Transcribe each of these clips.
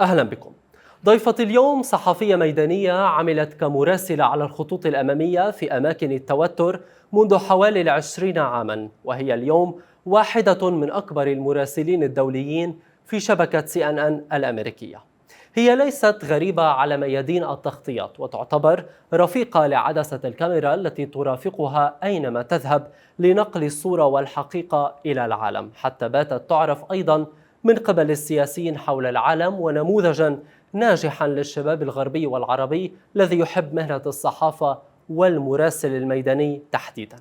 أهلا بكم. ضيفة اليوم صحفية ميدانية عملت كمراسلة على الخطوط الأمامية في أماكن التوتر منذ حوالي 20 عاما، وهي اليوم واحدة من أكبر المراسلين الدوليين في شبكة CNN الأمريكية. هي ليست غريبة على ميادين التغطيات، وتعتبر رفيقة لعدسة الكاميرا التي ترافقها أينما تذهب لنقل الصورة والحقيقة إلى العالم، حتى باتت تعرف أيضا من قبل السياسيين حول العالم ونموذجا ناجحا للشباب الغربي والعربي الذي يحب مهنة الصحافة والمراسل الميداني تحديدا.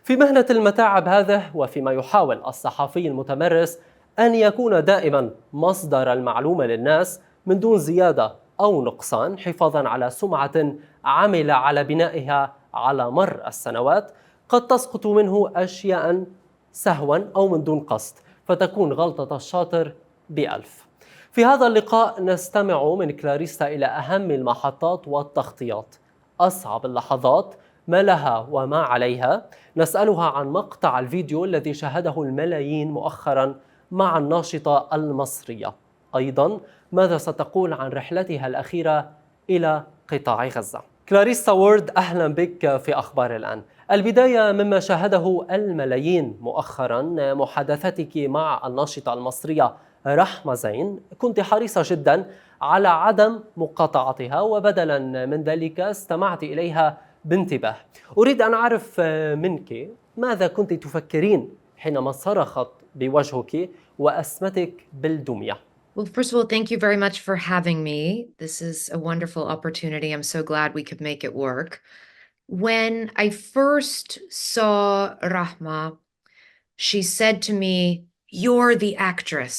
في مهنة المتاعب هذه، وفيما يحاول الصحفي المتمرس أن يكون دائما مصدر المعلومة للناس من دون زيادة أو نقصان، حفاظا على سمعة عمل على بنائها على مر السنوات، قد تسقط منه أشياء سهوا أو من دون قصد، فتكون غلطة الشاطر بألف. في هذا اللقاء نستمع من لكلاريسا إلى أهم المحطات والتغطيات، أصعب اللحظات، ما لها وما عليها. نسألها عن مقطع الفيديو الذي شاهده الملايين مؤخرا مع الناشطة المصرية. أيضا ماذا ستقول عن رحلتها الأخيرة إلى قطاع غزة. كلاريسا وارد، أهلا بك في أخبار الآن. البداية مما شاهده الملايين مؤخرا، محادثتك مع الناشطة المصرية رحمة زين. كنت حريصة جدا على عدم مقاطعتها، وبدلا من ذلك استمعت إليها بانتباه. أريد أن أعرف منك ماذا كنت تفكرين حينما صرخت بوجهك وأسمتك بالدمية. Well, first of all, thank you very much for having me. This is a wonderful opportunity. I'm so glad we could make it work. When I first saw Rahma, she said to me, "You're the actress."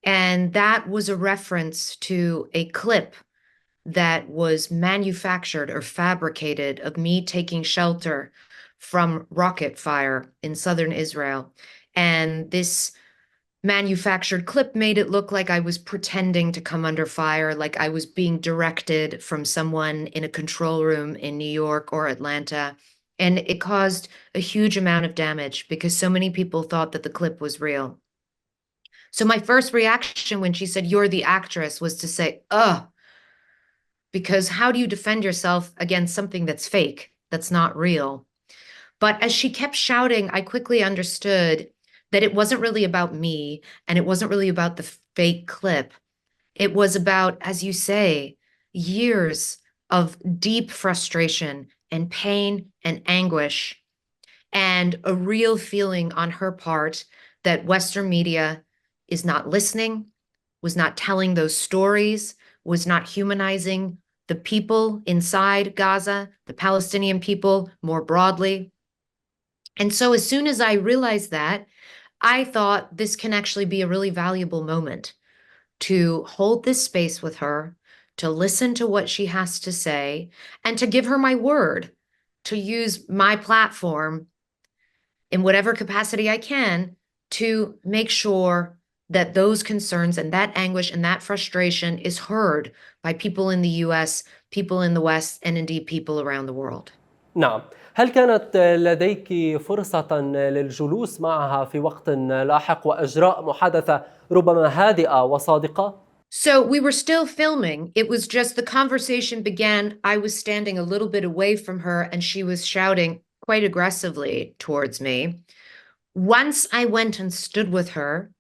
And that was a reference to a clip that was manufactured or fabricated of me taking shelter from rocket fire in southern Israel. And this manufactured clip made it look like I was pretending to come under fire, like I was being directed from someone in a control room in New York or Atlanta. And it caused a huge amount of damage because so many people thought that the clip was real. So my first reaction when she said, "You're the actress," was to say, ugh, because how do you defend yourself against something that's fake, that's not real? But as she kept shouting, I quickly understood that it wasn't really about me and it wasn't really about the fake clip. It was about, as you say, years of deep frustration and pain and anguish, and a real feeling on her part that Western media is not listening, was not telling those stories, was not humanizing the people inside Gaza, the Palestinian people more broadly. And so as soon as I realized that, I thought this can actually be a really valuable moment to hold this space with her, to listen to what she has to say, and to give her my word, to use my platform in whatever capacity I can to make sure that those concerns and that anguish and that frustration is heard by people in the US, people in the West, and indeed people around the world. نعم، هل كانت لديك فرصة للجلوس معها في وقت لاحق وإجراء محادثة ربما هادئة وصادقة؟ So we were still filming. It was just the conversation began. I was standing a little bit away from her and she was shouting quite aggressively towards me. Once I went and stood with her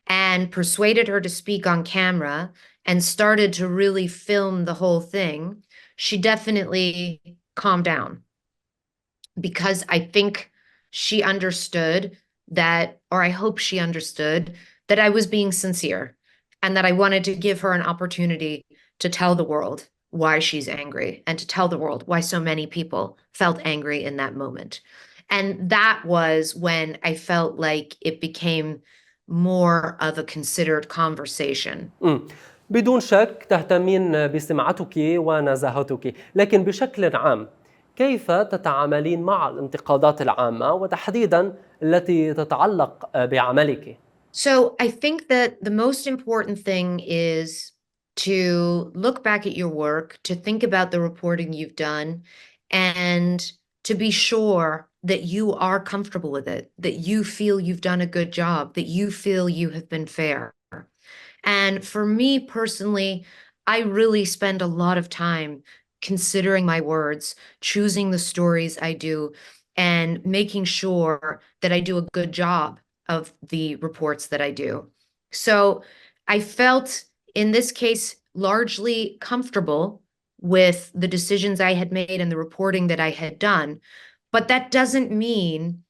and persuaded her to speak on camera and started to really film the whole thing, she definitely calmed down, because I think she understood that, or I hope she understood, that I was being sincere and that I wanted to give her an opportunity to tell the world why she's angry and to tell the world why so many people felt angry in that moment. And that was when I felt like it became more of a considered conversation. بدون شك تهتمين بسمعتك ونزاهتك، لكن بشكل عام كيف تتعاملين مع الانتقادات العامة وتحديدا التي تتعلق بعملك؟ So I think that the most important thing is to look back at your work, to think about the reporting you've done, and to be sure that you are comfortable with it, that you feel you've done a good job, that you feel you have been fair. And for me personally, I really spend a lot of time considering my words, choosing the stories I do, and making sure that I do a good job of the reports that I do. So I felt in this case largely comfortable with the decisions I had made and the reporting that I had done. But that doesn't mean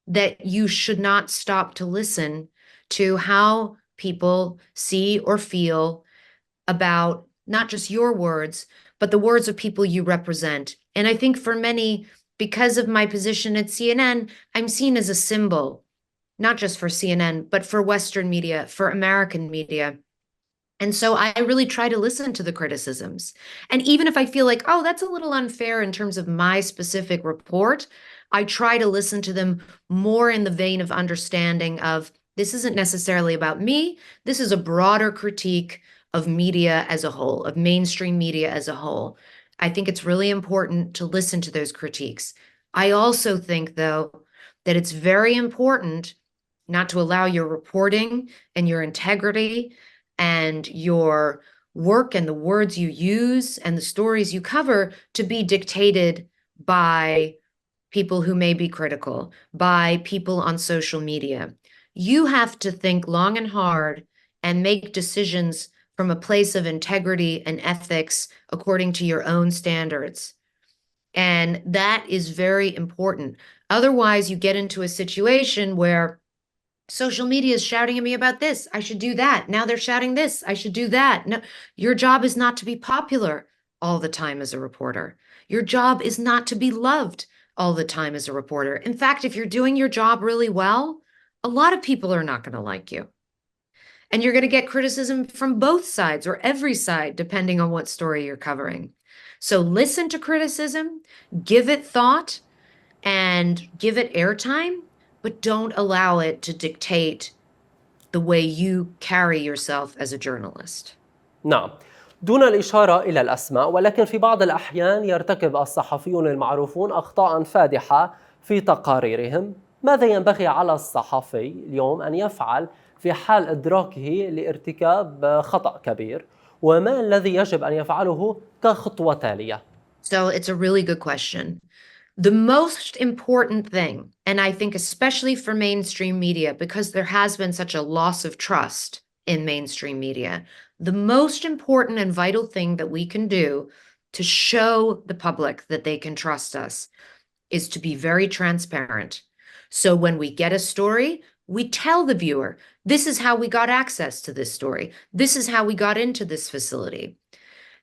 that you should not stop to listen to how people see or feel about not just your words, but the words of people you represent. And I think for many, because of my position at CNN, I'm seen as a symbol, not just for CNN, but for Western media, for American media. And so I really try to listen to the criticisms. And even if I feel like, oh, that's a little unfair in terms of my specific report, I try to listen to them more in the vein of understanding of this isn't necessarily about me. This is a broader critique of media as a whole, of mainstream media as a whole. I think it's really important to listen to those critiques. I also think, though, that it's very important not to allow your reporting and your integrity and your work and the words you use and the stories you cover to be dictated by people who may be critical, by people on social media. You have to think long and hard and make decisions from a place of integrity and ethics according to your own standards. And that is very important. Otherwise, you get into a situation where social media is shouting at me about this. I should do that. Now they're shouting this. I should do that. No, your job is not to be popular all the time as a reporter. Your job is not to be loved all the time as a reporter. In fact, if you're doing your job really well, a lot of people are not going to like you. And you're going to get criticism from both sides or every side, depending on what story you're covering. So listen to criticism, give it thought, and give it airtime, but don't allow it to dictate the way you carry yourself as a journalist. نعم، دون الإشارة إلى الأسماء، ولكن في بعض الأحيان يرتكب الصحفيون المعروفون أخطاء فادحة في تقاريرهم. ماذا ينبغي على الصحفي اليوم أن يفعل في حال إدراكه لارتكاب خطأ كبير؟ وما الذي يجب أن يفعله كخطوة تالية؟ So it's a really good question. The most important thing, and I think especially for mainstream media, because there has been such a loss of trust in mainstream media, the most important and vital thing that we can do to show the public that they can trust us is to be very transparent. So when we get a story, we tell the viewer, this is how we got access to this story. This is how we got into this facility.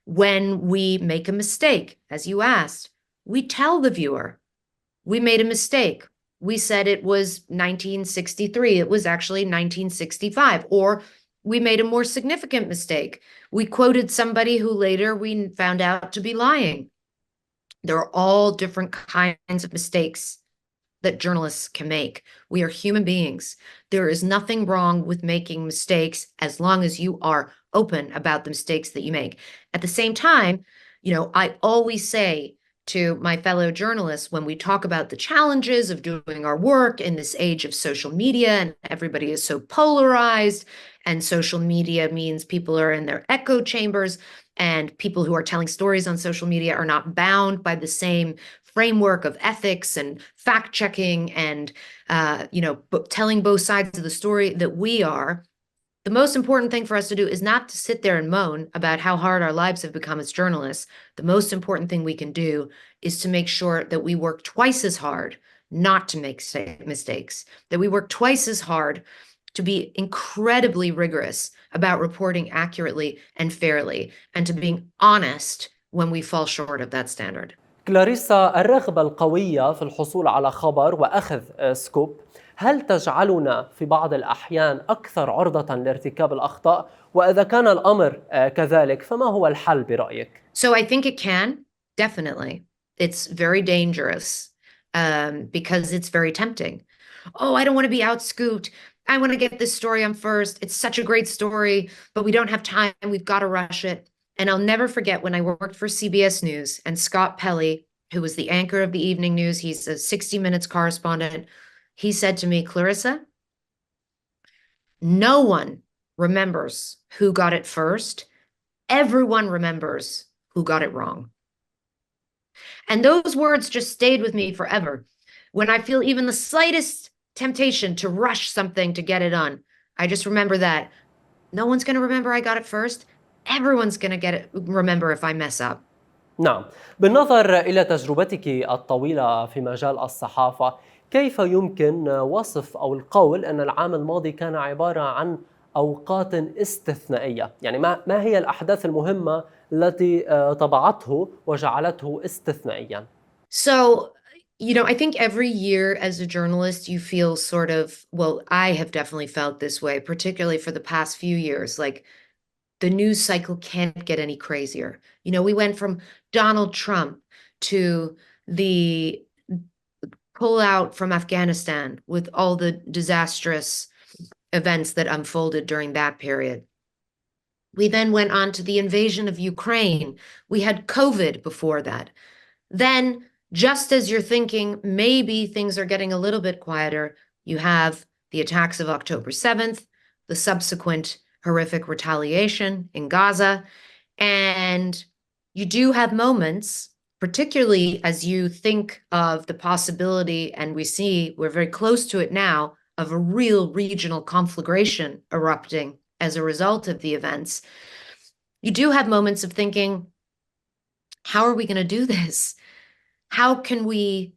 When we make a mistake, as you asked, we tell the viewer, we made a mistake. We said it was 1963. It was actually 1965. Or we made a more significant mistake. We quoted somebody who later we found out to be lying. There are all different kinds of mistakes that journalists can make. We are human beings. There is nothing wrong with making mistakes as long as you are open about the mistakes that you make. At the same time, I always say to my fellow journalists when we talk about the challenges of doing our work in this age of social media, and everybody is so polarized, and social media means people are in their echo chambers, and people who are telling stories on social media are not bound by the same framework of ethics and fact checking and telling both sides of the story that we are. The most important thing for us to do is not to sit there and moan about how hard our lives have become as journalists. The most important thing we can do is to make sure that we work twice as hard not to make mistakes, that we work twice as hard to be incredibly rigorous about reporting accurately and fairly, and to being honest when we fall short of that standard. كلاريسا، الرغبة القوية في الحصول على خبر وأخذ سكوب هل تجعلنا في بعض الأحيان أكثر عرضة لارتكاب الأخطاء؟ وإذا كان الأمر كذلك فما هو الحل برأيك؟ So I think it can, definitely. It's very dangerous because it's very tempting. Oh, I don't want to be outscooped. I want to get this story on first. It's such a great story, but we don't have time. We've got to rush it. And I'll never forget when I worked for CBS News and Scott Pelley, who was the anchor of the evening news, he's a 60 Minutes correspondent. He said to me, Clarissa, no one remembers who got it first. Everyone remembers who got it wrong. And those words just stayed with me forever. When I feel even the slightest temptation to rush something to get it done, I just remember that no one's going to remember I got it first. Everyone's going to remember if I mess up. نعم، بالنظر إلى تجربتك الطويلة في مجال الصحافة، كيف يمكن وصف أو القول أن العام الماضي كان عبارة عن أوقات استثنائية؟ يعني ما هي الأحداث المهمة التي طبعته وجعلته استثنائيا؟ So, I think every year as a journalist, you feel sort of, well, I have definitely felt this way, particularly for the past few years. Like, the news cycle can't get any crazier. We went from Donald Trump to the pullout from Afghanistan with all the disastrous events that unfolded during that period. We then went on to the invasion of Ukraine. We had COVID before that. Then, just as you're thinking maybe things are getting a little bit quieter, you have the attacks of October 7th, the subsequent horrific retaliation in Gaza, and you do have moments, particularly as you think of the possibility, and we're very close to it now, of a real regional conflagration erupting as a result of the events. You do have moments of thinking, how are we going to do this? How can we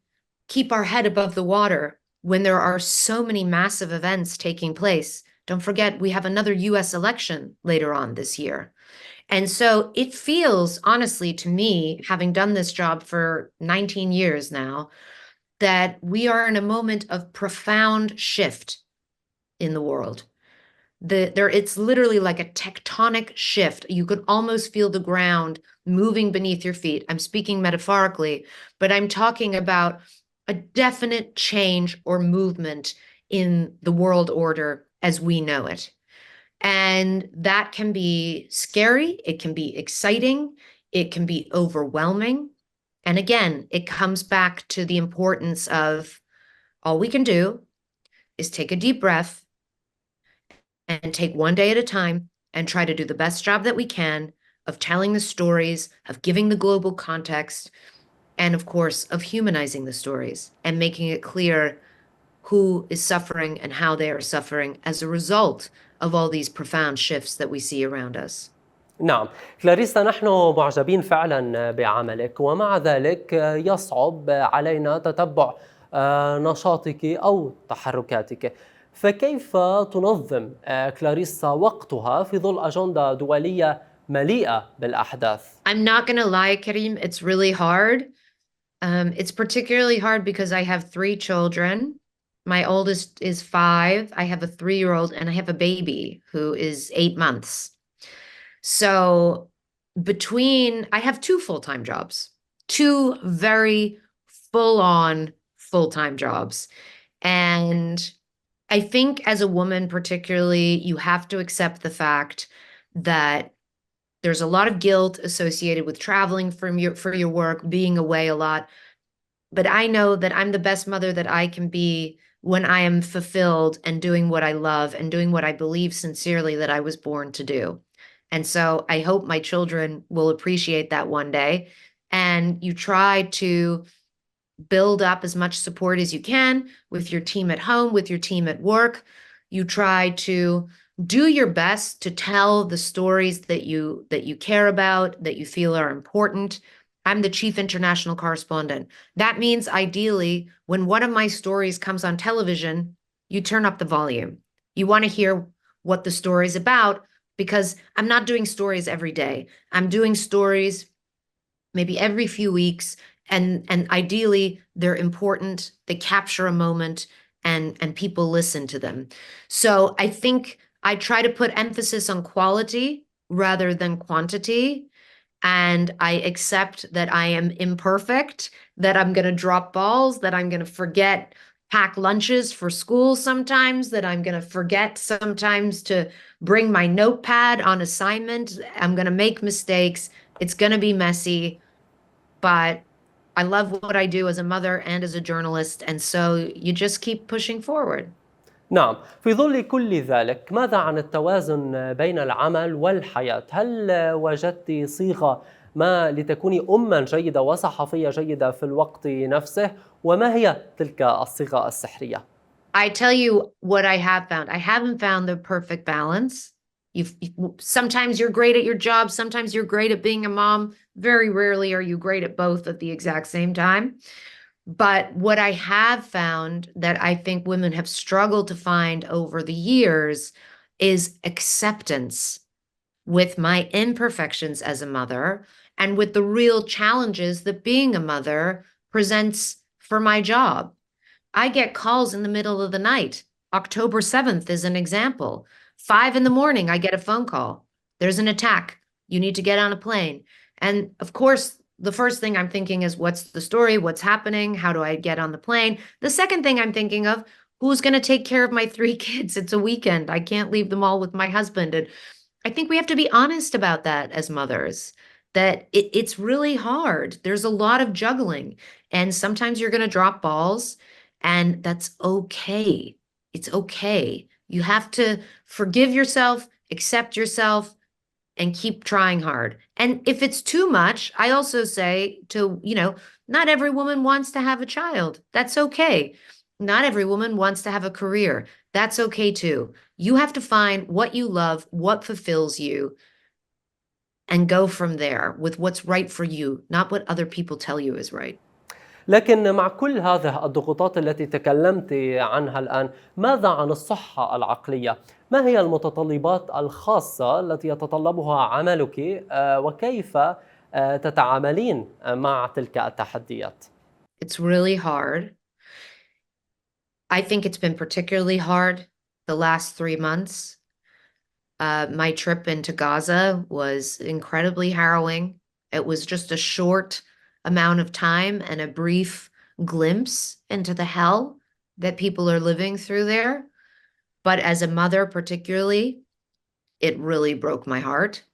keep our head above the water when there are so many massive events taking place? Don't forget, we have another US election later on this year. And so it feels, honestly, to me, having done this job for 19 years now, that we are in a moment of profound shift in the world. It's literally like a tectonic shift. You could almost feel the ground moving beneath your feet. I'm speaking metaphorically, but I'm talking about a definite change or movement in the world order as we know it. And that can be scary, it can be exciting, it can be overwhelming. And again, it comes back to the importance of all we can do is take a deep breath and take one day at a time and try to do the best job that we can of telling the stories, of giving the global context, and of course, of humanizing the stories and making it clear who is suffering and how they are suffering as a result of all these profound shifts that we see around us. نعم، كلاريسا، نحن معجبين فعلا بعملك، ومع ذلك يصعب علينا تتبع نشاطك أو تحركاتك. فكيف تنظم كلاريسا وقتها في ظل أجندة دولية مليئة بالأحداث؟ I'm not going to lie, Karim, it's really hard. It's particularly hard because I have 3 children. My oldest is 5. I have a 3-year-old, and I have a baby who is 8 months. So I have 2 full-time jobs, 2 very full-on full-time jobs. And I think as a woman, particularly, you have to accept the fact that there's a lot of guilt associated with traveling for your work, being away a lot. But I know that I'm the best mother that I can be when I am fulfilled and doing what I love and doing what I believe sincerely that I was born to do. And so I hope my children will appreciate that one day. And you try to build up as much support as you can with your team at home, with your team at work. You try to do your best to tell the stories that you care about, that you feel are important. I'm the chief international correspondent. That means ideally, when one of my stories comes on television, you turn up the volume. You want to hear what the story's about, because I'm not doing stories every day. I'm doing stories maybe every few weeks, and ideally they're important, they capture a moment, and people listen to them. So I think I try to put emphasis on quality rather than quantity. And I accept that I am imperfect, that I'm going to drop balls, that I'm going to forget pack lunches for school sometimes, that I'm going to forget sometimes to bring my notepad on assignment. I'm going to make mistakes. It's going to be messy, but I love what I do as a mother and as a journalist. And so you just keep pushing forward. نعم، في ظل كل ذلك ماذا عن التوازن بين العمل والحياة؟ هل وجدت صيغة ما لتكوني أمًا جيدة وصحفية جيدة في الوقت نفسه؟ وما هي تلك الصيغة السحرية؟ I tell you what I have found. I haven't found the perfect balance. Sometimes you're great at your job, sometimes you're great at being a mom. Very rarely are you great at both at the exact same time. But what I have found that I think women have struggled to find over the years is acceptance with my imperfections as a mother and with the real challenges that being a mother presents for my job. I get calls in the middle of the night. October 7th is an example. 5 in the morning, I get a phone call. There's an attack. You need to get on a plane. And of course, the first thing I'm thinking is, what's the story? What's happening? How do I get on the plane? The second thing I'm thinking of, who's going to take care of my 3 kids? It's a weekend. I can't leave them all with my husband. And I think we have to be honest about that as mothers, that it's really hard. There's a lot of juggling. And sometimes you're going to drop balls, and that's okay. It's okay. You have to forgive yourself, accept yourself, and keep trying hard. And if it's too much, I also say not every woman wants to have a child. That's okay. Not every woman wants to have a career. That's okay too. You have to find what you love, what fulfills you, and go from there with what's right for you, not what other people tell you is right. لكن مع كل هذه الضغوطات التي تكلمت عنها الآن، ماذا عن الصحة العقلية؟ ما هي المتطلبات الخاصة التي يتطلبها عملك وكيف تتعاملين مع تلك التحديات؟ It's really hard. I think it's been particularly hard the last 3 months. My trip into Gaza was incredibly harrowing. It was just a short amount of time and a brief glimpse into the hell that people are living through there. But as a mother, particularly, it really broke my heart.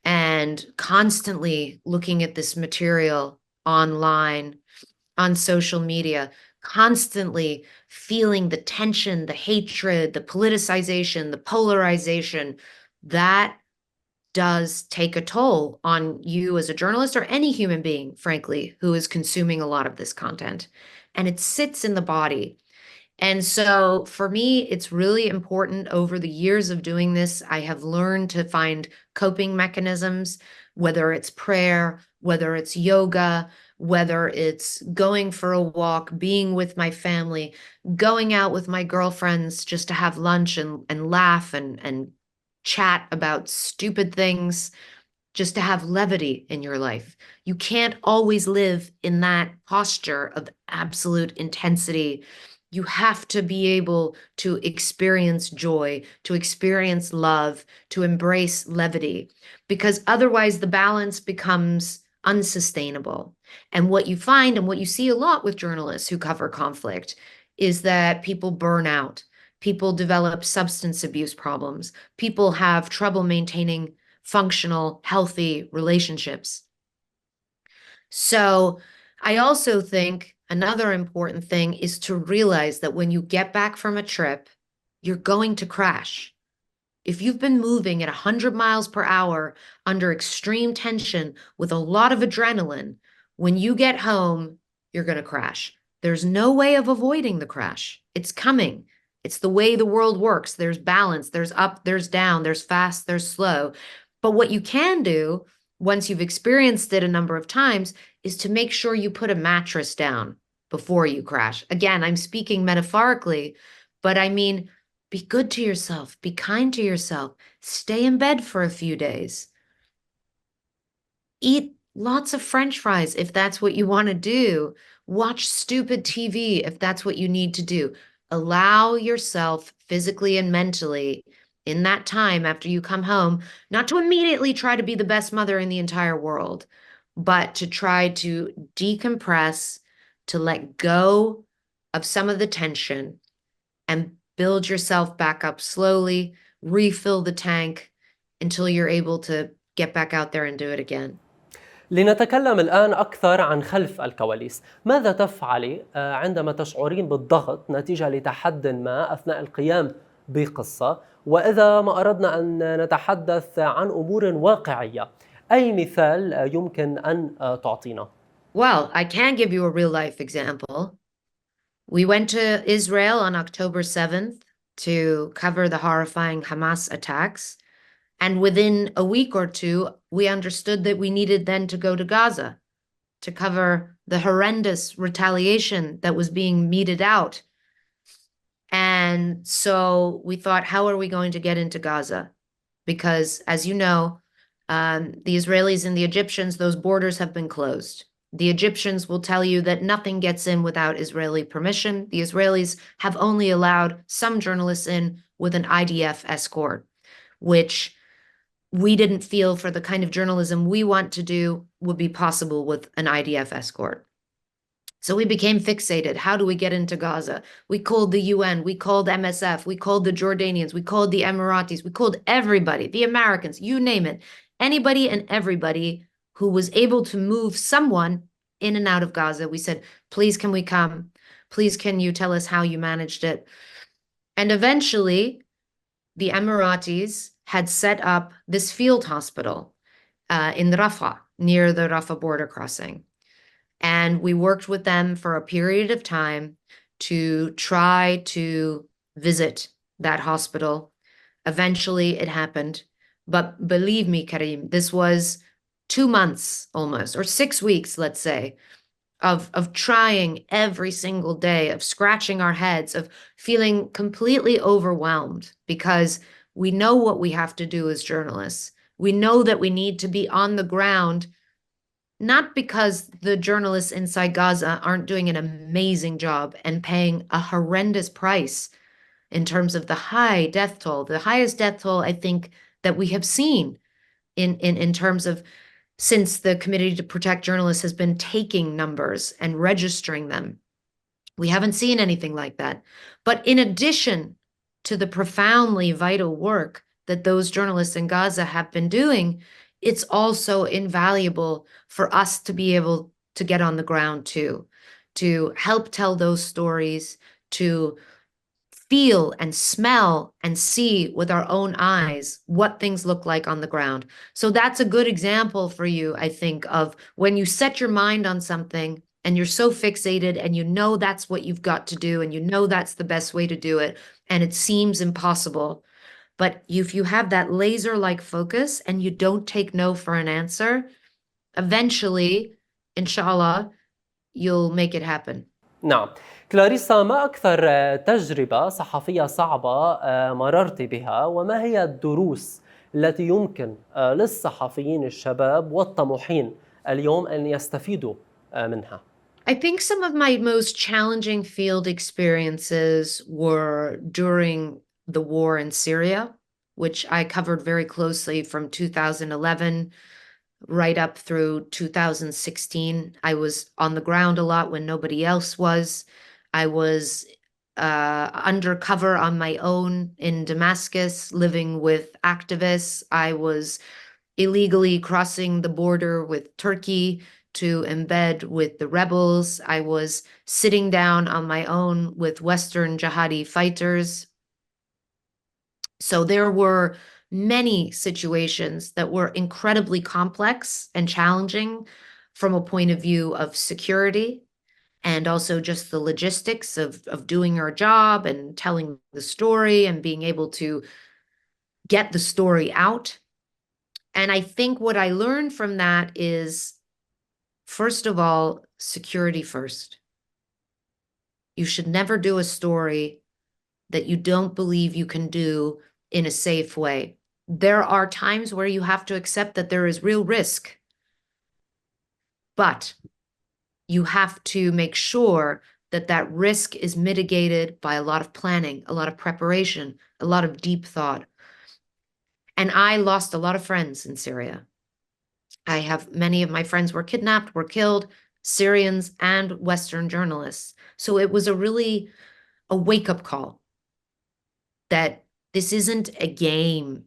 And constantly looking at this material online, on social media, constantly feeling the tension, the hatred, the politicization, the polarization, that does take a toll on you as a journalist or any human being, frankly, who is consuming a lot of this content. And it sits in the body. And so for me, it's really important. Over the years of doing this, I have learned to find coping mechanisms, whether it's prayer, whether it's yoga, whether it's going for a walk, being with my family, going out with my girlfriends just to have lunch and laugh and chat about stupid things, just to have levity in your life. You can't always live in that posture of absolute intensity. You have to be able to experience joy, to experience love, to embrace levity, because otherwise the balance becomes unsustainable. And what you find, and what you see a lot with journalists who cover conflict, is that people burn out. People develop substance abuse problems. People have trouble maintaining functional, healthy relationships. So I also think another important thing is to realize that when you get back from a trip, you're going to crash. If you've been moving at 100 miles per hour under extreme tension with a lot of adrenaline, when you get home, you're going to crash. There's no way of avoiding the crash. It's coming. It's the way the world works. There's balance, there's up, there's down, there's fast, there's slow. But what you can do once you've experienced it a number of times is to make sure you put a mattress down before you crash. Again, I'm speaking metaphorically, but I mean, be good to yourself, be kind to yourself, stay in bed for a few days. Eat lots of French fries if that's what you want to do. Watch stupid TV if that's what you need to do. Allow yourself physically and mentally in that time after you come home, not to immediately try to be the best mother in the entire world, but to try to decompress, to let go of some of the tension and build yourself back up slowly, refill the tank until you're able to get back out there and do it again. لنتكلم الآن أكثر عن خلف الكواليس. ماذا تفعلي عندما تشعرين بالضغط نتيجة لتحد ما أثناء القيام بقصة؟ وإذا ما أردنا أن نتحدث عن أمور واقعية، أي مثال يمكن أن تعطينا؟ Well, I can give you a real life example. We went to Israel on October 7th to cover the horrifying Hamas attacks. And within a week or two, we understood that we needed then to go to Gaza to cover the horrendous retaliation that was being meted out. And so we thought, how are we going to get into Gaza? Because, as you know, the Israelis and the Egyptians, those borders have been closed. The Egyptians will tell you that nothing gets in without Israeli permission. The Israelis have only allowed some journalists in with an IDF escort, which we didn't feel for the kind of journalism we want to do would be possible with an IDF escort. So we became fixated. How do we get into Gaza? We called the UN, we called MSF, we called the Jordanians, we called the Emiratis, we called everybody, the Americans, you name it, anybody and everybody who was able to move someone in and out of Gaza. We said, please, can we come? Please, can you tell us how you managed it? And eventually, the Emiratis had set up this field hospital in Rafah, near the Rafah border crossing. And we worked with them for a period of time to try to visit that hospital. Eventually, it happened. But believe me, Karim, this was 2 months almost, or 6 weeks, let's say, of trying every single day, of scratching our heads, of feeling completely overwhelmed, because we know what we have to do as journalists. We know that we need to be on the ground, not because the journalists inside Gaza aren't doing an amazing job and paying a horrendous price in terms of the high death toll, the highest death toll, I think, that we have seen in terms of since the Committee to Protect Journalists has been taking numbers and registering them. We haven't seen anything like that. But in addition to the profoundly vital work that those journalists in Gaza have been doing, it's also invaluable for us to be able to get on the ground too, to help tell those stories, to feel and smell and see with our own eyes what things look like on the ground. So that's a good example for you, I think, of when you set your mind on something and you're so fixated and you know that's what you've got to do and you know that's the best way to do it and it seems impossible. But if you have that laser-like focus and you don't take no for an answer, eventually, inshallah, you'll make it happen. نعم. كلاريسا، ما أكثر تجربة صحفية صعبة مررت بها، وما هي الدروس التي يمكن للصحفيين الشباب والطموحين اليوم أن يستفيدوا منها؟ I think some of my most challenging field experiences were during the war in Syria, which I covered very closely from 2011 right up through 2016. I was on the ground a lot when nobody else was. I was undercover on my own in Damascus, living with activists. I was illegally crossing the border with Turkey to embed with the rebels. I was sitting down on my own with Western jihadi fighters. So there were many situations that were incredibly complex and challenging from a point of view of security and also just the logistics of doing our job and telling the story and being able to get the story out. And I think what I learned from that is, first of all, security first. You should never do a story that you don't believe you can do in a safe way. There are times where you have to accept that there is real risk, but you have to make sure that that risk is mitigated by a lot of planning, a lot of preparation, a lot of deep thought. And I lost a lot of friends in Syria. I have many of my friends were kidnapped, were killed, Syrians and Western journalists. So it was a wake-up call that this isn't a game.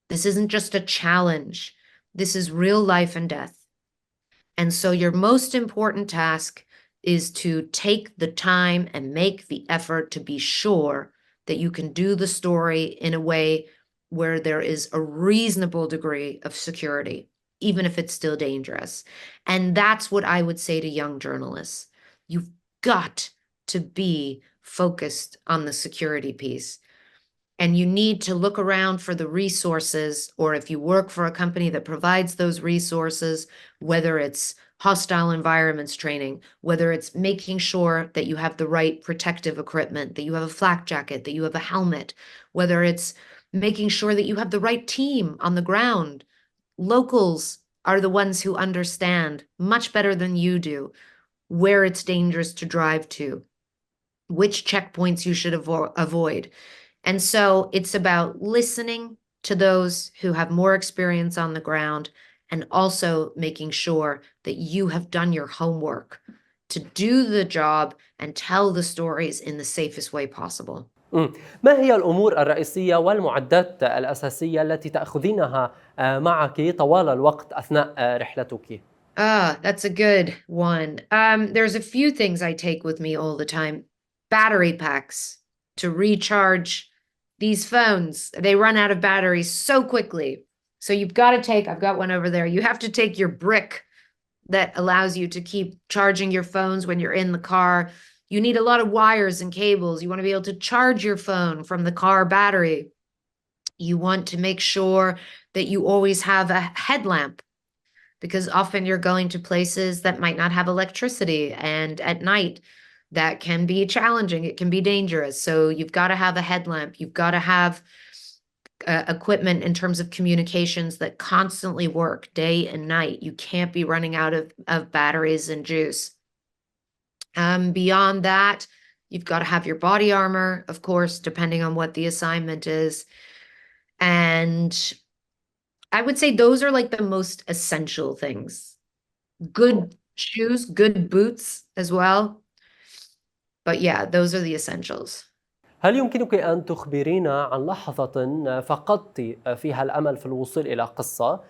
This isn't just a challenge. This is real life and death. And so your most important task is to take the time and make the effort to be sure that you can do the story in a way where there is a reasonable degree of security, even if it's still dangerous. And that's what I would say to young journalists. You've got to be focused on the security piece. And you need to look around for the resources, or if you work for a company that provides those resources, whether it's hostile environments training, whether it's making sure that you have the right protective equipment, that you have a flak jacket, that you have a helmet, whether it's making sure that you have the right team on the ground. Locals are the ones who understand much better than you do where it's dangerous to drive to, which checkpoints you should avoid. And so it's about listening to those who have more experience on the ground and also making sure that you have done your homework to do the job and tell the stories in the safest way possible. ما هي الأمور الرئيسية والمعدات الأساسية التي تأخذينها معك طوال الوقت أثناء رحلتك؟ That's a good one. There's a few things I take with me all the time. Battery packs to recharge these phones. They run out of batteries so quickly. So you've got to take, I've got one over there. You have to take your brick that allows you to keep charging your phones when you're in the car. You need a lot of wires and cables. You want to be able to charge your phone from the car battery. You want to make sure that you always have a headlamp, because often you're going to places that might not have electricity, and at night that can be challenging. It can be dangerous. So you've got to have a headlamp. You've got to have equipment in terms of communications that constantly work day and night. You can't be running out of batteries and juice. Beyond that, you've got to have your body armor, of course, depending on what the assignment is. And I would say those are like the most essential things. Good shoes, good boots as well. But yeah, those are the essentials. هل يمكنك أن تخبرينا عن لحظة فقدت فيها الأمل في الوصول إلى قصة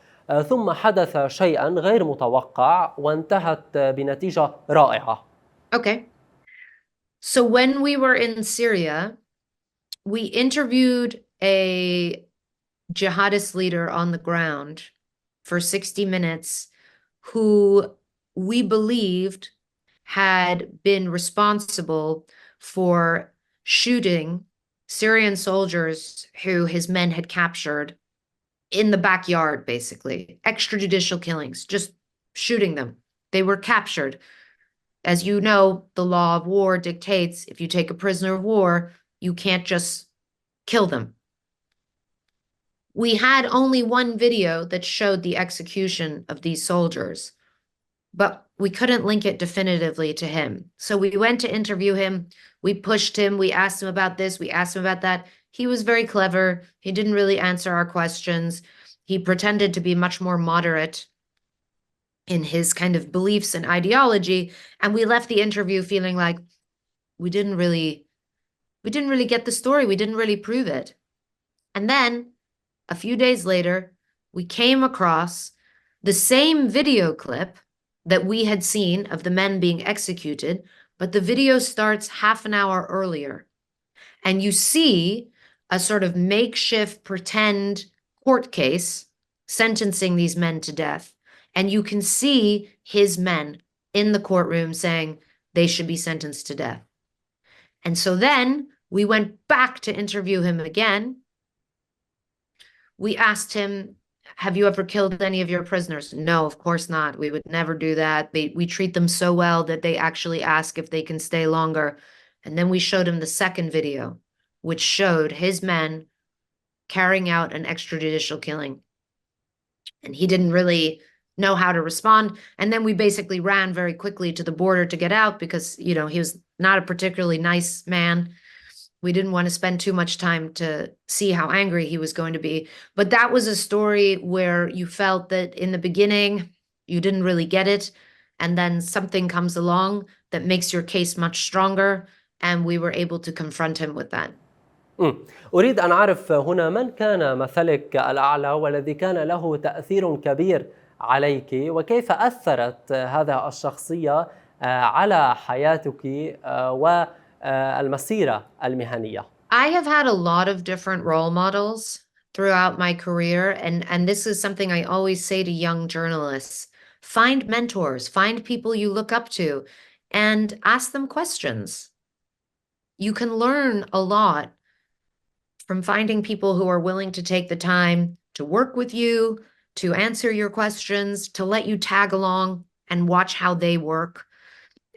ثم حدث شيئا غير متوقع وانتهت بنتيجة رائعة؟ Okay. So when we were in Syria, we interviewed a jihadist leader on the ground for 60 minutes who we believed had been responsible for shooting Syrian soldiers who his men had captured in the backyard, basically. Extrajudicial killings, just shooting them. They were captured. As you know, the law of war dictates if you take a prisoner of war, you can't just kill them. We had only one video that showed the execution of these soldiers, but we couldn't link it definitively to him. So we went to interview him. We pushed him. We asked him about this. We asked him about that. He was very clever. He didn't really answer our questions. He pretended to be much more moderate in his kind of beliefs and ideology. And we left the interview feeling like we didn't really get the story. We didn't really prove it. And then a few days later, we came across the same video clip that we had seen of the men being executed, but the video starts half an hour earlier. And you see a sort of makeshift pretend court case sentencing these men to death. And you can see his men in the courtroom saying they should be sentenced to death. And so then we went back to interview him again. We asked him, have you ever killed any of your prisoners? No, of course not. We would never do that. We treat them so well that they actually ask if they can stay longer. And then we showed him the second video, which showed his men carrying out an extrajudicial killing. And he didn't really know how to respond. And then we basically ran very quickly to the border to get out because, you know, he was not a particularly nice man. We didn't want to spend too much time to see how angry he was going to be. But that was a story where you felt that in the beginning, you didn't really get it. And then something comes along that makes your case much stronger. And we were able to confront him with that. أريد أن أعرف هنا من كان مثلك الأعلى والذي كان له تأثير كبير عليك، وكيف أثرت هذه الشخصية على حياتك والمسيرة المهنية؟ I have had a lot of different role models throughout my career, and this is something I always say to young journalists. Find mentors, find people you look up to, and ask them questions. You can learn a lot from finding people who are willing to take the time to work with you, to answer your questions, to let you tag along and watch how they work.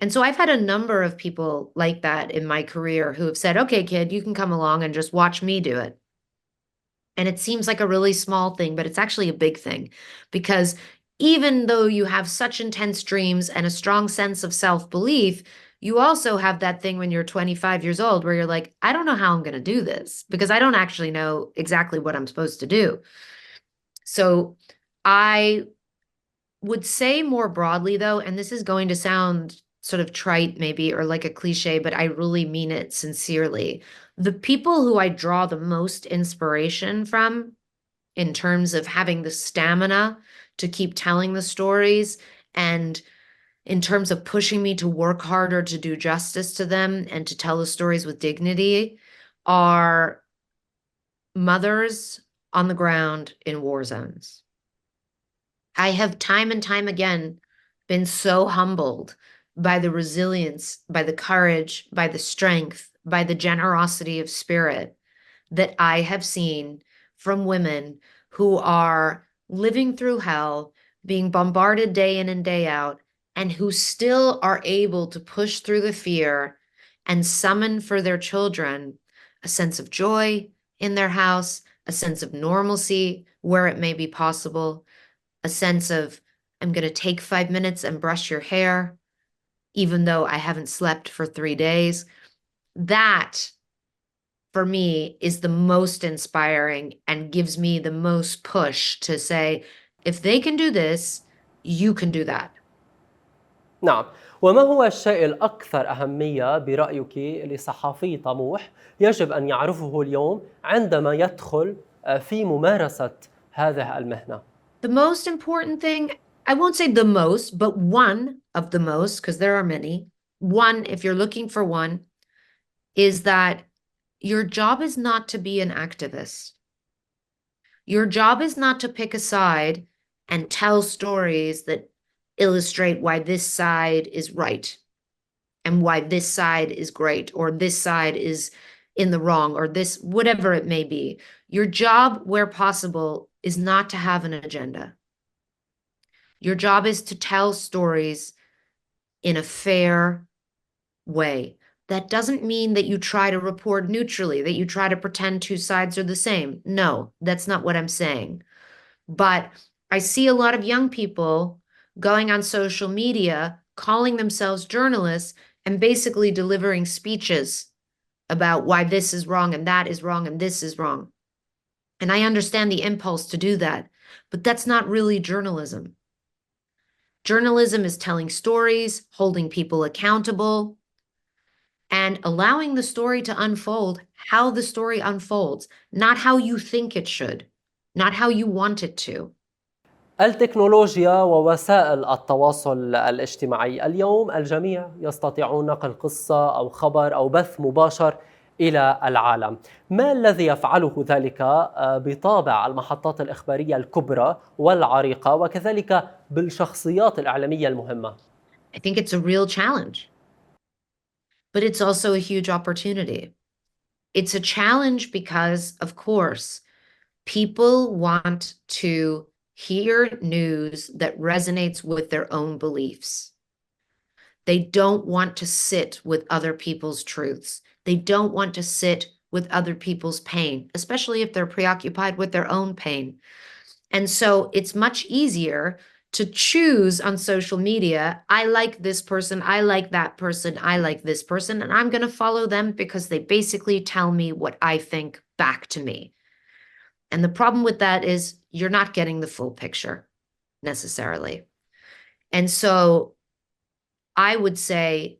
And so I've had a number of people like that in my career who have said, okay, kid, you can come along and just watch me do it. And it seems like a really small thing, but it's actually a big thing, because even though you have such intense dreams and a strong sense of self-belief, you also have that thing when you're 25 years old where you're like, I don't know how I'm going to do this because I don't actually know exactly what I'm supposed to do. So I would say more broadly, though, and this is going to sound sort of trite maybe or like a cliche, but I really mean it sincerely. The people who I draw the most inspiration from in terms of having the stamina to keep telling the stories, and in terms of pushing me to work harder to do justice to them and to tell the stories with dignity, are mothers on the ground in war zones. I have time and time again been so humbled by the resilience, by the courage, by the strength, by the generosity of spirit that I have seen from women who are living through hell, being bombarded day in and day out, and who still are able to push through the fear and summon for their children a sense of joy in their house, a sense of normalcy where it may be possible, a sense of, I'm going to take 5 minutes and brush your hair, even though I haven't slept for 3 days. That, for me, is the most inspiring and gives me the most push to say, if they can do this, you can do that. نعم، وما هو الشيء الأكثر أهمية برأيك لصحفي طموح يجب أن يعرفه اليوم عندما يدخل في ممارسة هذه المهنة؟ The most important thing, I won't say the most, but one of the most, because there are many, one, if you're looking for one, is that your job is not to be an activist. Your job is not to pick a side and tell stories that illustrate why this side is right and why this side is great, or this side is in the wrong, or this, whatever it may be. Your job, where possible, is not to have an agenda. Your job is to tell stories in a fair way. That doesn't mean that you try to report neutrally, that you try to pretend two sides are the same. No, that's not what I'm saying. But I see a lot of young people going on social media, calling themselves journalists, and basically delivering speeches about why this is wrong and that is wrong and this is wrong. And I understand the impulse to do that, but that's not really journalism. Journalism is telling stories, holding people accountable, and allowing the story to unfold how the story unfolds, not how you think it should, not how you want it to. التكنولوجيا ووسائل التواصل الاجتماعي، اليوم الجميع يستطيعون نقل قصة أو خبر أو بث مباشر إلى العالم. ما الذي يفعله ذلك بطابع المحطات الإخبارية الكبرى والعريقة وكذلك بالشخصيات الإعلامية المهمة؟ I think it's a real challenge, but it's also a huge opportunity. It's a challenge because, of course, people want to hear news that resonates with their own beliefs. They don't want to sit with other people's truths. They don't want to sit with other people's pain, especially if they're preoccupied with their own pain. And so it's much easier to choose on social media, I like this person, I like that person, I like this person, and I'm going to follow them because they basically tell me what I think back to me. And the problem with that is you're not getting the full picture necessarily. And so I would say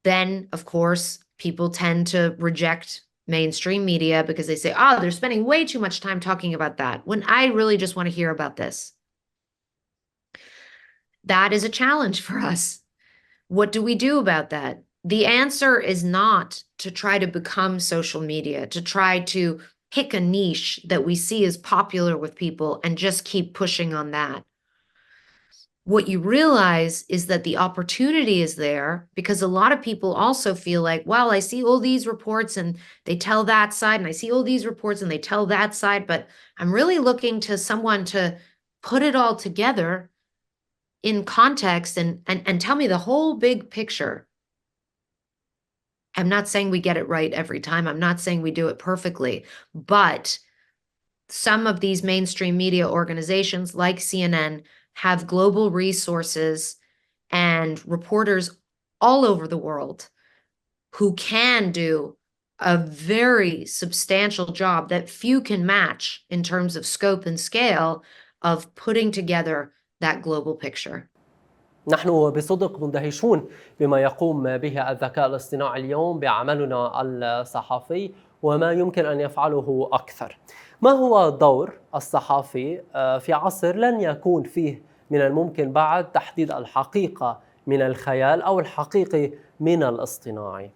then, of course, people tend to reject mainstream media because they say, oh, they're spending way too much time talking about that, when I really just want to hear about this. That is a challenge for us. What do we do about that? The answer is not to try to become social media, to try to pick a niche that we see as popular with people and just keep pushing on that. What you realize is that the opportunity is there because a lot of people also feel like, well, I see all these reports and they tell that side, and I see all these reports and they tell that side, but I'm really looking to someone to put it all together in context and tell me the whole big picture. I'm not saying we get it right every time. I'm not saying we do it perfectly, but some of these mainstream media organizations like CNN have global resources and reporters all over the world who can do a very substantial job that few can match in terms of scope and scale of putting together that global picture. نحن بصدق مندهشون بما يقوم به الذكاء الاصطناعي اليوم بعملنا الصحفي وما يمكن أن يفعله أكثر. ما هو دور الصحافي في عصر لن يكون فيه من الممكن بعد تحديد الحقيقة من الخيال أو الحقيقي من الاصطناعي؟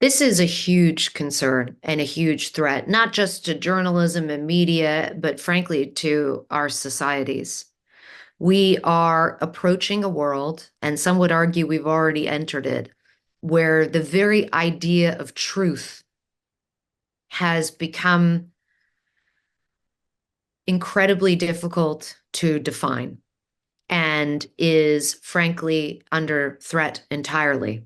This is a huge concern and a huge threat, not just to journalism and media, but frankly to our societies. We are approaching a world, and some would argue we've already entered it, where the very idea of truth has become incredibly difficult to define and is frankly under threat entirely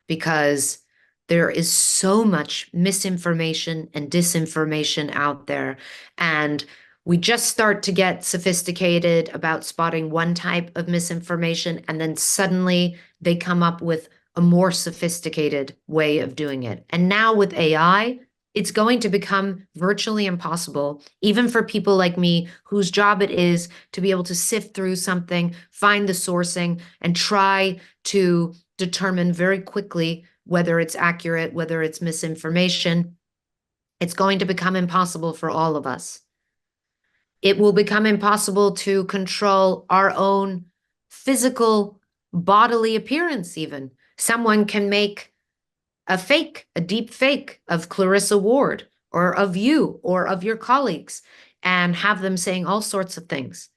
because there is so much misinformation and disinformation out there, and we just start to get sophisticated about spotting one type of misinformation, and then suddenly they come up with a more sophisticated way of doing it. And now with AI, it's going to become virtually impossible, even for people like me, whose job it is to be able to sift through something, find the sourcing, and try to determine very quickly whether it's accurate, whether it's misinformation. It's going to become impossible for all of us. It will become impossible to control our own physical bodily appearance even. Someone can make a deep fake of Clarissa Ward or of you or of your colleagues and have them saying all sorts of things.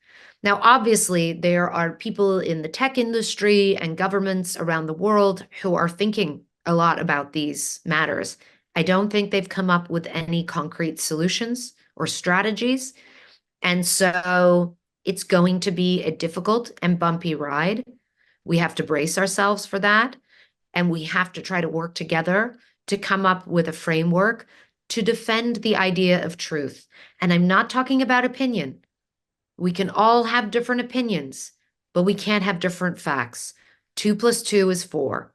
Now, obviously, there are people in the tech industry and governments around the world who are thinking a lot about these matters. I don't think they've come up with any concrete solutions or strategies. And so it's going to be a difficult and bumpy ride. We have to brace ourselves for that. And we have to try to work together to come up with a framework to defend the idea of truth. And I'm not talking about opinion. We can all have different opinions, but we can't have different facts. 2 + 2 is 4.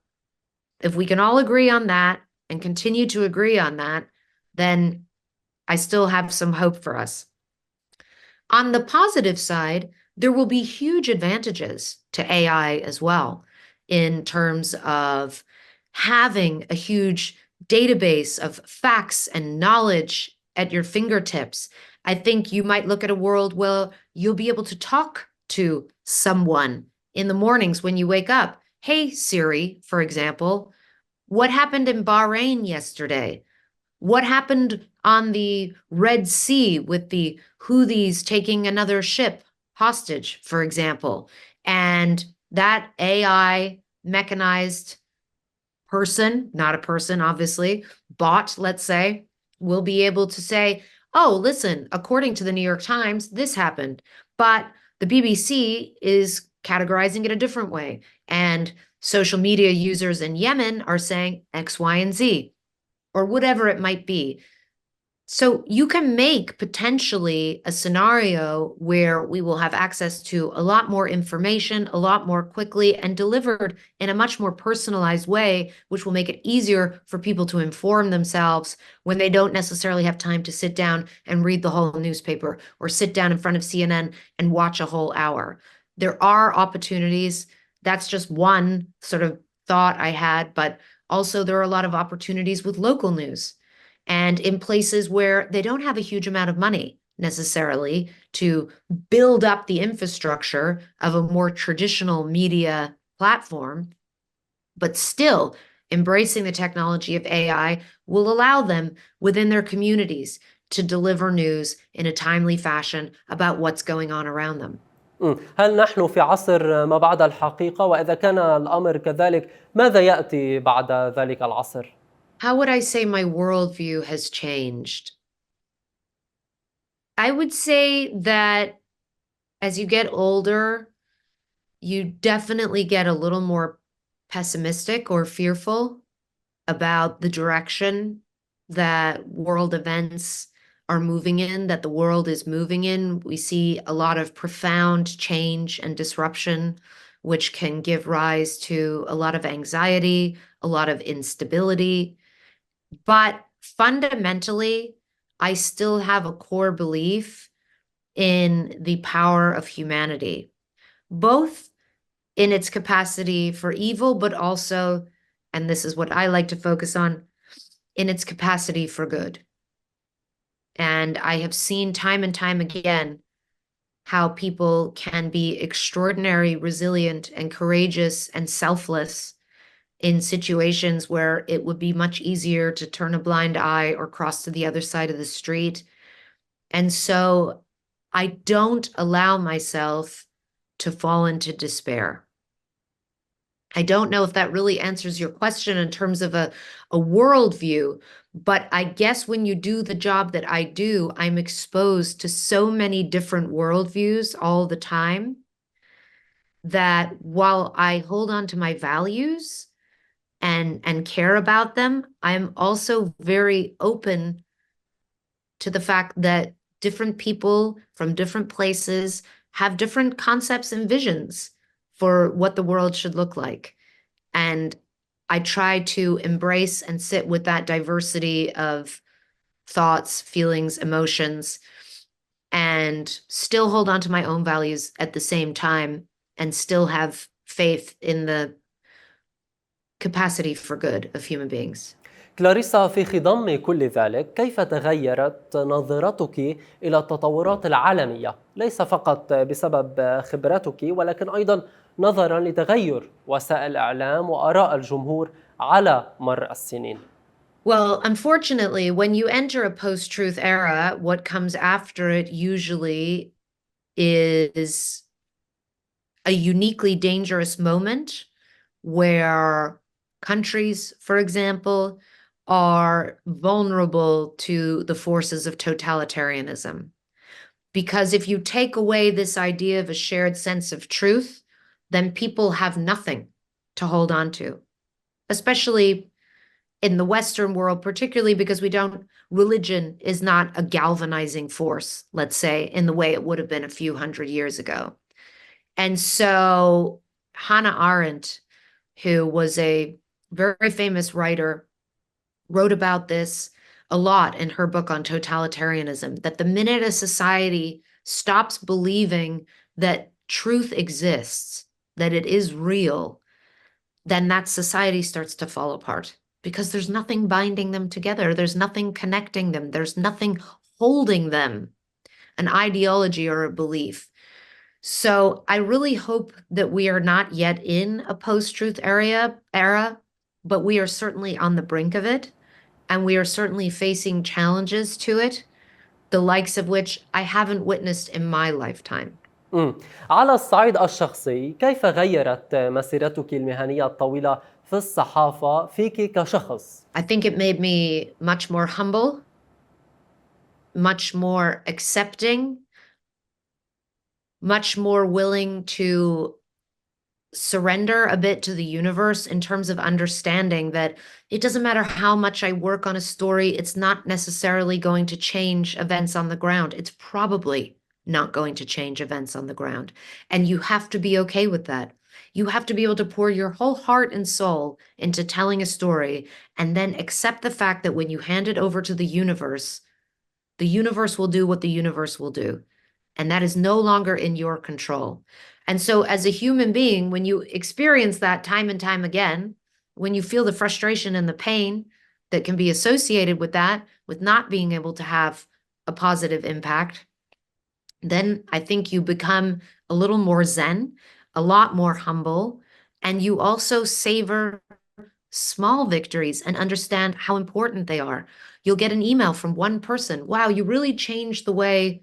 If we can all agree on that and continue to agree on that, then I still have some hope for us. On the positive side, there will be huge advantages to AI as well in terms of having a huge database of facts and knowledge at your fingertips. I think you might look at a world where you'll be able to talk to someone in the mornings when you wake up. Hey, Siri, for example, what happened in Bahrain yesterday? What happened on the Red Sea with the Houthis taking another ship hostage, for example? And that AI mechanized person, not a person, obviously, bot, let's say, will be able to say, oh, listen, according to the New York Times, this happened, but the BBC is categorizing it a different way. And social media users in Yemen are saying X, Y, and Z, or whatever it might be. So you can make potentially a scenario where we will have access to a lot more information, a lot more quickly, and delivered in a much more personalized way, which will make it easier for people to inform themselves when they don't necessarily have time to sit down and read the whole newspaper or sit down in front of CNN and watch a whole hour. There are opportunities. That's just one sort of thought I had, but also there are a lot of opportunities with local news and in places where they don't have a huge amount of money. necessarily to build up the infrastructure of a more traditional media platform, but still embracing the technology of AI will allow them within their communities to deliver news in a timely fashion about what's going on around them. هل نحن في عصر ما بعد الحقيقة؟ وإذا كان الأمر كذلك ماذا يأتي بعد ذلك العصر؟ How would I say my worldview has changed? I would say that as you get older, you definitely get a little more pessimistic or fearful about the direction that world events are moving in, that the world is moving in. We see a lot of profound change and disruption, which can give rise to a lot of anxiety, a lot of instability. But fundamentally, I still have a core belief in the power of humanity, both in its capacity for evil, but also, and this is what I like to focus on, in its capacity for good. And I have seen time and time again how people can be extraordinarily resilient and courageous and selfless in situations where it would be much easier to turn a blind eye or cross to the other side of the street. And so I don't allow myself to fall into despair. I don't know if that really answers your question in terms of a worldview, but I guess when you do the job that I do, I'm exposed to so many different worldviews all the time that while I hold on to my values and care about them, I'm also very open to the fact that different people from different places have different concepts and visions for what the world should look like. And I try to embrace and sit with that diversity of thoughts, feelings, emotions, and still hold on to my own values at the same time and still have faith in the capacity for good of human beings. كلاريسا، في خضم كل ذلك كيف تغيرت نظرتك إلى التطورات العالمية؟ ليس فقط بسبب خبرتك ولكن أيضا نظرا لتغير وسائل الإعلام وآراء الجمهور على مر السنين. Well, unfortunately, when you enter a post-truth era, what comes after it usually is a uniquely dangerous moment where countries, for example, are vulnerable to the forces of totalitarianism. Because if you take away this idea of a shared sense of truth, then people have nothing to hold on to, especially in the Western world, particularly because religion is not a galvanizing force, let's say, in the way it would have been a few hundred years ago. And so Hannah Arendt, who was a very famous writer, wrote about this a lot in her book on totalitarianism, that the minute a society stops believing that truth exists, that it is real, then that society starts to fall apart because there's nothing binding them together. There's nothing connecting them. There's nothing holding them, an ideology or a belief. So I really hope that we are not yet in a post-truth era, but we are certainly on the brink of it. And we are certainly facing challenges to it, the likes of which I haven't witnessed in my lifetime. على الصعيد الشخصي، كيف غيرت مسيرتك المهنية الطويلة في الصحافة فيك كشخص؟ I think it made me much more humble, much more accepting, much more willing to surrender a bit to the universe in terms of understanding that it doesn't matter how much I work on a story, it's not necessarily going to change events on the ground. It's probably not going to change events on the ground. And you have to be okay with that. You have to be able to pour your whole heart and soul into telling a story and then accept the fact that when you hand it over to the universe will do what the universe will do. And that is no longer in your control. And so as a human being, when you experience that time and time again, when you feel the frustration and the pain that can be associated with that, with not being able to have a positive impact then I think you become a little more zen, a lot more humble, and you also savor small victories and understand how important they are. You'll get an email from one person. Wow, you really changed the way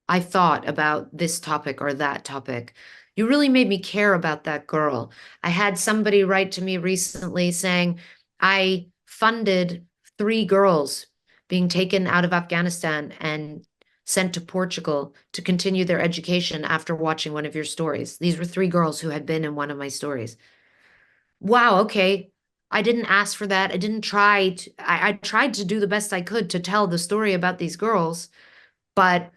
I thought about this topic or that topic. You really made me care about that girl. I had somebody write to me recently saying, I funded 3 girls being taken out of Afghanistan and sent to Portugal to continue their education after watching one of your stories. These were 3 girls who had been in one of my stories. Wow, okay. I didn't ask for that. I didn't try to, I tried to do the best I could to tell the story about these girls, but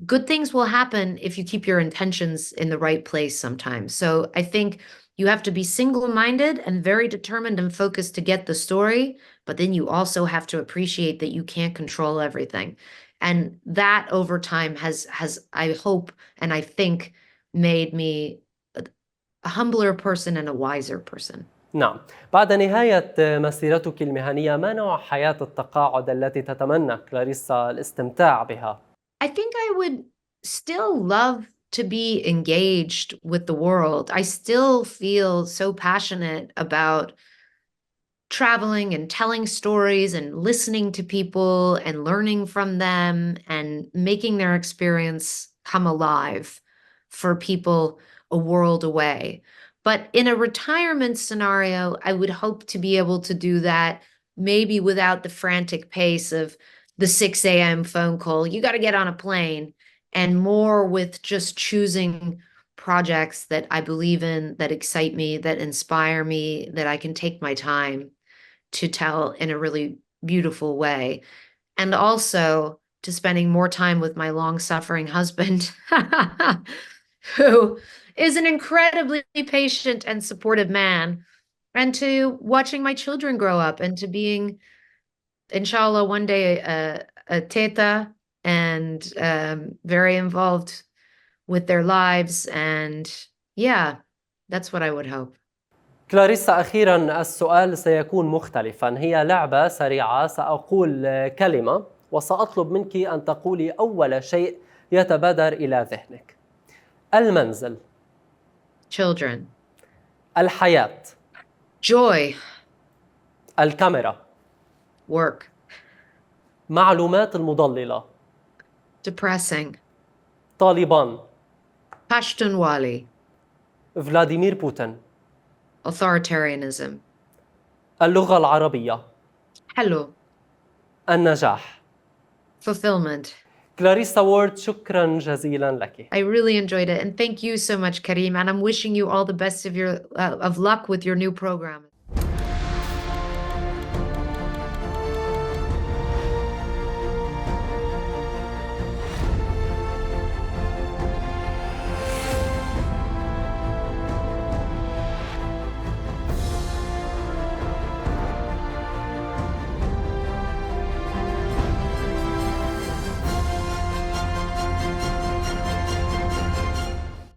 good things will happen if you keep your intentions in the right place sometimes. So I think you have to be single-minded and very determined and focused to get the story, but then you also have to appreciate that you can't control everything. And that over time has I hope and I think made me a humbler person and a wiser person. نعم. بعد نهاية مسيرتك المهنية، ما نوع حياة التقاعد التي تتمنى كلاريسا الاستمتاع بها؟ I think I would still love to be engaged with the world. I still feel so passionate about traveling and telling stories and listening to people and learning from them and making their experience come alive for people a world away. But in a retirement scenario, I would hope to be able to do that maybe without the frantic pace of the 6 a.m. phone call. You got to get on a plane, and more with just choosing projects that I believe in, that excite me, that inspire me, that I can take my time to tell in a really beautiful way. And also to spending more time with my long-suffering husband, who is an incredibly patient and supportive man, and to watching my children grow up and to being, inshallah, one day a teta and very involved with their lives. And yeah, that's what I would hope. كلاريسا، أخيراً السؤال سيكون مختلفاً. هي لعبة سريعة، سأقول كلمة وسأطلب منك أن تقولي أول شيء يتبادر إلى ذهنك. المنزل. Children. الحياة. Joy. الكاميرا. Work. معلومات المضللة. Depressing. طالبان. Pashtunwali. فلاديمير بوتين. Authoritarianism. اللغة العربية. Hello. النجاح. Fulfillment. كلاريسا وارد، شكراً جزيلاً لك. I really enjoyed it, and thank you so much, Karim, and I'm wishing you all the best of luck with your new program.